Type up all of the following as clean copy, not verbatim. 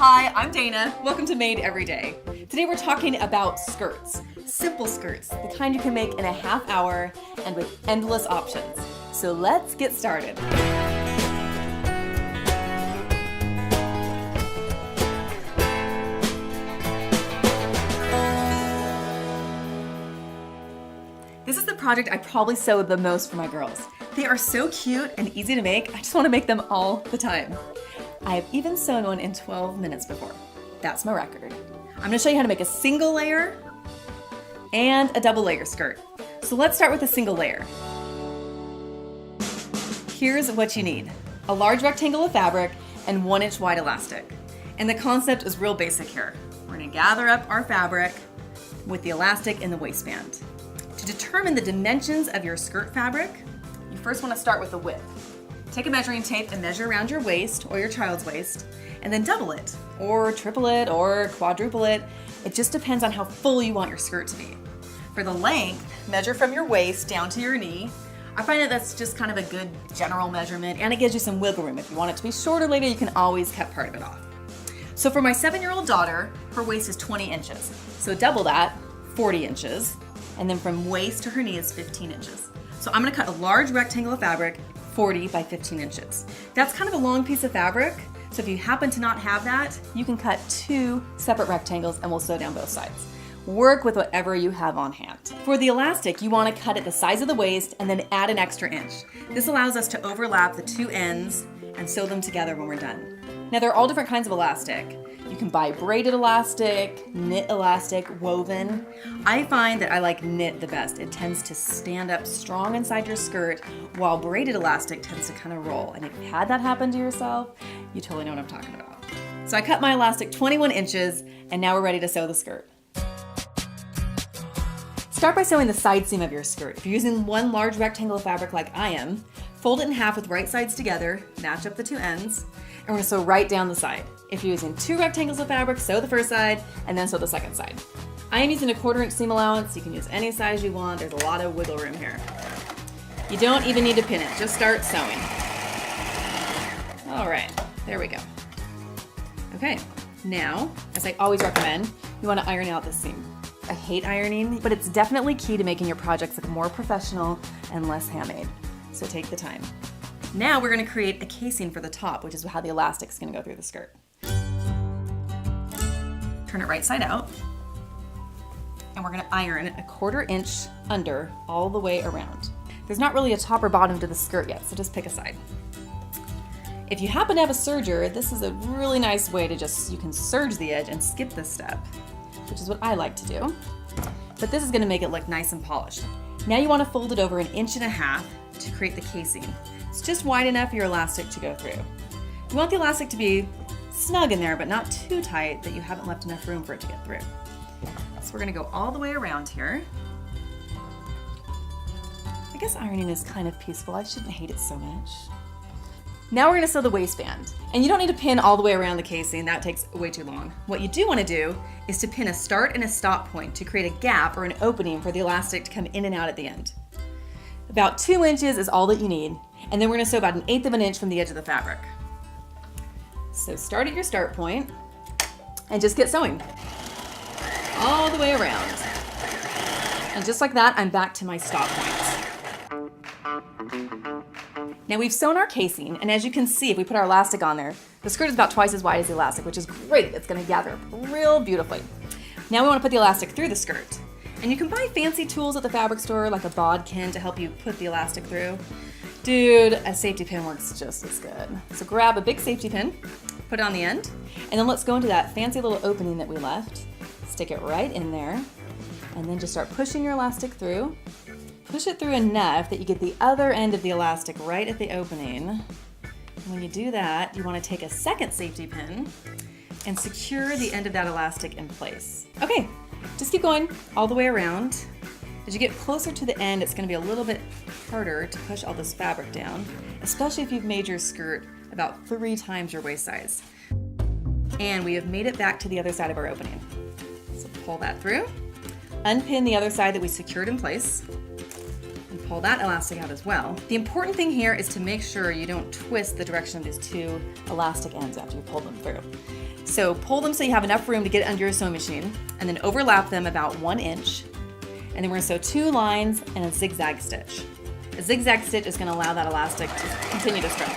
Hi, I'm Dana. Welcome to Made Every Day. Today we're talking about skirts. Simple skirts, the kind you can make in a half hour and with endless options. So let's get started. This is the project I probably sew the most for my girls. They are so cute and easy to make. I just want to make them all the time. I have even sewn one in 12 minutes before. That's my record. I'm going to show you how to make a single layer and a double layer skirt. So let's start with a single layer. Here's what you need. A large rectangle of fabric and 1-inch wide elastic. And the concept is real basic here. We're going to gather up our fabric with the elastic in the waistband. To determine the dimensions of your skirt fabric, you first want to start with the width. Take a measuring tape and measure around your waist or your child's waist, and then double it, or triple it, or quadruple it. It just depends on how full you want your skirt to be. For the length, measure from your waist down to your knee. I find that that's just kind of a good general measurement, and it gives you some wiggle room. If you want it to be shorter later, you can always cut part of it off. So for my 7-year-old daughter, her waist is 20 inches. So double that, 40 inches. And then from waist to her knee is 15 inches. So I'm gonna cut a large rectangle of fabric, 40 by 15 inches. That's kind of a long piece of fabric, so if you happen to not have that, you can cut 2 separate rectangles and we'll sew down both sides. Work with whatever you have on hand. For the elastic, you wanna cut it the size of the waist and then add an extra inch. This allows us to overlap the 2 ends and sew them together when we're done. Now there are all different kinds of elastic. You can buy braided elastic, knit elastic, woven. I find that I like knit the best. It tends to stand up strong inside your skirt, while braided elastic tends to kind of roll. And if you've had that happen to yourself, you totally know what I'm talking about. So I cut my elastic 21 inches, and now we're ready to sew the skirt. Start by sewing the side seam of your skirt. If you're using one large rectangle of fabric like I am, fold it in half with right sides together, match up the 2 ends, and we're gonna sew right down the side. If you're using 2 rectangles of fabric, sew the first side and then sew the second side. I am using a 1/4 inch seam allowance. You can use any size you want. There's a lot of wiggle room here. You don't even need to pin it, just start sewing. All right, there we go. Okay, now, as I always recommend, you wanna iron out the seam. I hate ironing, but it's definitely key to making your projects look more professional and less handmade. So take the time. Now we're gonna create a casing for the top, which is how the elastic's gonna go through the skirt. Turn it right side out, and we're gonna iron a 1/4 inch under all the way around. There's not really a top or bottom to the skirt yet, so just pick a side. If you happen to have a serger, this is a really nice way to you can serge the edge and skip this step, which is what I like to do. But this is gonna make it look nice and polished. Now you wanna fold it over 1.5 inches to create the casing. It's just wide enough for your elastic to go through. You want the elastic to be snug in there, but not too tight that you haven't left enough room for it to get through. So we're gonna go all the way around here. I guess ironing is kind of peaceful. I shouldn't hate it so much. Now we're gonna sew the waistband. And you don't need to pin all the way around the casing, that takes way too long. What you do wanna do is to pin a start and a stop point to create a gap or an opening for the elastic to come in and out at the end. About 2 inches is all that you need, and then we're gonna sew about 1/8 of an inch from the edge of the fabric. So start at your start point and just get sewing all the way around. And just like that, I'm back to my stop point. Now we've sewn our casing, and as you can see, if we put our elastic on there, the skirt is about twice as wide as the elastic, which is great. It's gonna gather up real beautifully. Now we wanna put the elastic through the skirt. And you can buy fancy tools at the fabric store, like a bodkin to help you put the elastic through. Dude, a safety pin works just as good. So grab a big safety pin, put it on the end, and then let's go into that fancy little opening that we left. Stick it right in there, and then just start pushing your elastic through. Push it through enough that you get the other end of the elastic right at the opening. And when you do that, you want to take a second safety pin and secure the end of that elastic in place. Okay, just keep going all the way around. As you get closer to the end, it's going to be a little bit harder to push all this fabric down, especially if you've made your skirt about 3 times your waist size. And we have made it back to the other side of our opening. So pull that through, unpin the other side that we secured in place, and pull that elastic out as well. The important thing here is to make sure you don't twist the direction of these two elastic ends after you pull them through. So pull them so you have enough room to get it under your sewing machine, and then overlap them about 1 inch. And then we're gonna sew 2 lines and a zigzag stitch. A zigzag stitch is gonna allow that elastic to continue to stretch.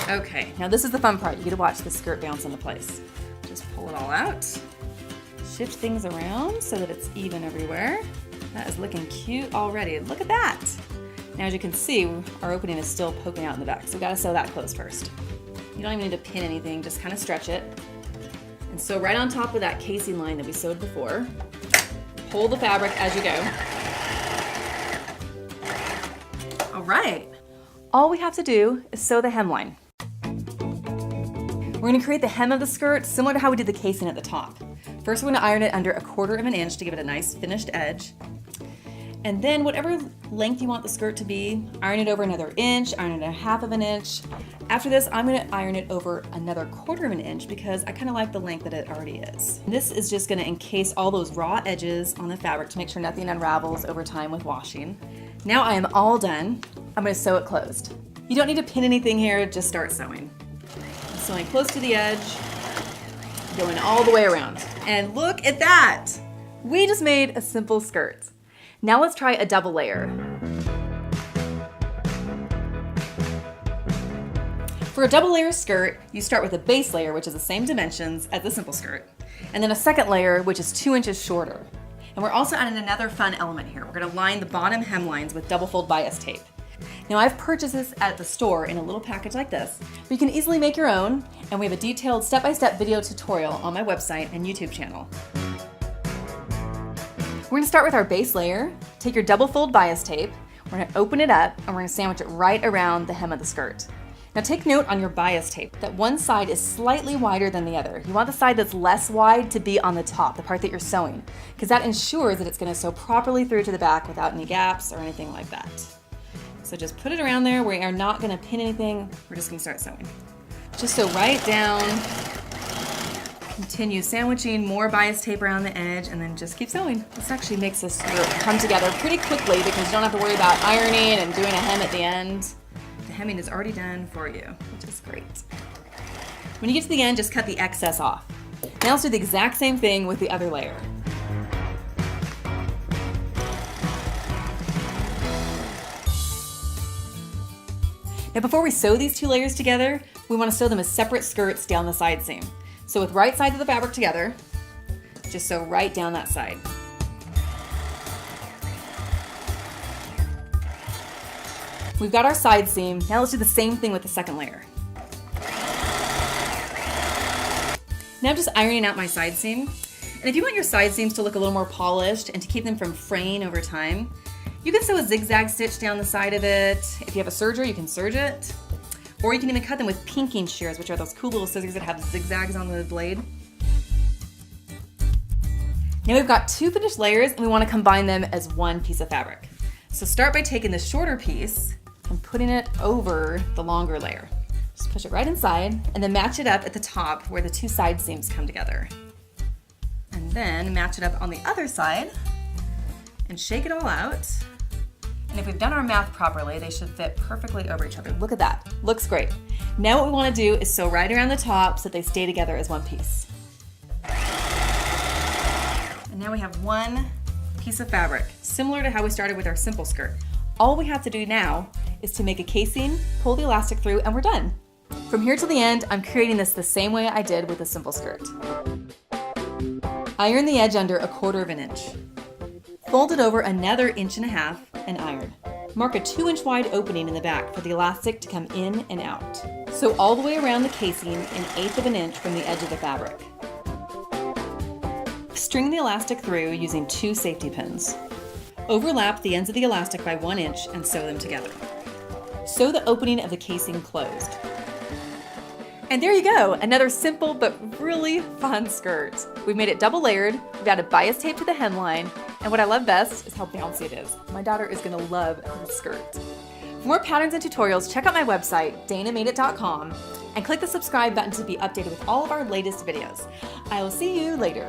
Okay, now this is the fun part. You get to watch the skirt bounce into place. Just pull it all out. Shift things around so that it's even everywhere. That is looking cute already. Look at that. Now as you can see, our opening is still poking out in the back, so we gotta sew that closed first. You don't even need to pin anything, just kind of stretch it. And sew right on top of that casing line that we sewed before. Pull the fabric as you go. All right. All we have to do is sew the hemline. We're gonna create the hem of the skirt similar to how we did the casing at the top. First, we're gonna iron it under 1/4 inch to give it a nice finished edge. And then whatever length you want the skirt to be, iron it over another inch, iron it 1/2 inch. After this, I'm gonna iron it over another 1/4 inch because I kinda like the length that it already is. This is just gonna encase all those raw edges on the fabric to make sure nothing unravels over time with washing. Now I am all done. I'm gonna sew it closed. You don't need to pin anything here, just start sewing. I'm sewing close to the edge, going all the way around. And look at that! We just made a simple skirt. Now let's try a double layer. For a double layer skirt, you start with a base layer, which is the same dimensions as the simple skirt, and then a second layer, which is 2 inches shorter. And we're also adding another fun element here. We're gonna line the bottom hemlines with double fold bias tape. Now I've purchased this at the store in a little package like this, but you can easily make your own, and we have a detailed step-by-step video tutorial on my website and YouTube channel. We're gonna start with our base layer. Take your double fold bias tape, we're gonna open it up, and we're gonna sandwich it right around the hem of the skirt. Now take note on your bias tape that one side is slightly wider than the other. You want the side that's less wide to be on the top, the part that you're sewing, because that ensures that it's gonna sew properly through to the back without any gaps or anything like that. So just put it around there. We are not gonna pin anything. We're just gonna start sewing. Just sew right down. Continue sandwiching more bias tape around the edge and then just keep sewing. This actually makes this skirt come together pretty quickly because you don't have to worry about ironing and doing a hem at the end. The hemming is already done for you, which is great. When you get to the end, just cut the excess off. Now let's do the exact same thing with the other layer. Now before we sew these two layers together, we want to sew them as separate skirts down the side seam. So with right sides of the fabric together, just sew right down that side. We've got our side seam. Now let's do the same thing with the second layer. Now I'm just ironing out my side seam. And if you want your side seams to look a little more polished and to keep them from fraying over time, you can sew a zigzag stitch down the side of it. If you have a serger, you can serge it. Or you can even cut them with pinking shears, which are those cool little scissors that have zigzags on the blade. Now we've got two finished layers and we want to combine them as one piece of fabric. So start by taking the shorter piece and putting it over the longer layer. Just push it right inside and then match it up at the top where the two side seams come together. And then match it up on the other side and shake it all out. And if we've done our math properly, they should fit perfectly over each other. Look at that, looks great. Now what we want to do is sew right around the top so that they stay together as one piece. And now we have one piece of fabric, similar to how we started with our simple skirt. All we have to do now is to make a casing, pull the elastic through, and we're done. From here to the end, I'm creating this the same way I did with the simple skirt. Iron the edge under 1/4 inch. Fold it over another 1.5 inches and iron. Mark a 2 inch wide opening in the back for the elastic to come in and out. Sew all the way around the casing 1/8 inch from the edge of the fabric. String the elastic through using 2 safety pins. Overlap the ends of the elastic by 1 inch and sew them together. Sew the opening of the casing closed. And there you go, another simple but really fun skirt. We've made it double layered, we've added bias tape to the hemline, and what I love best is how bouncy it is. My daughter is gonna love this skirt. For more patterns and tutorials, check out my website, danamadeit.com, and click the subscribe button to be updated with all of our latest videos. I will see you later.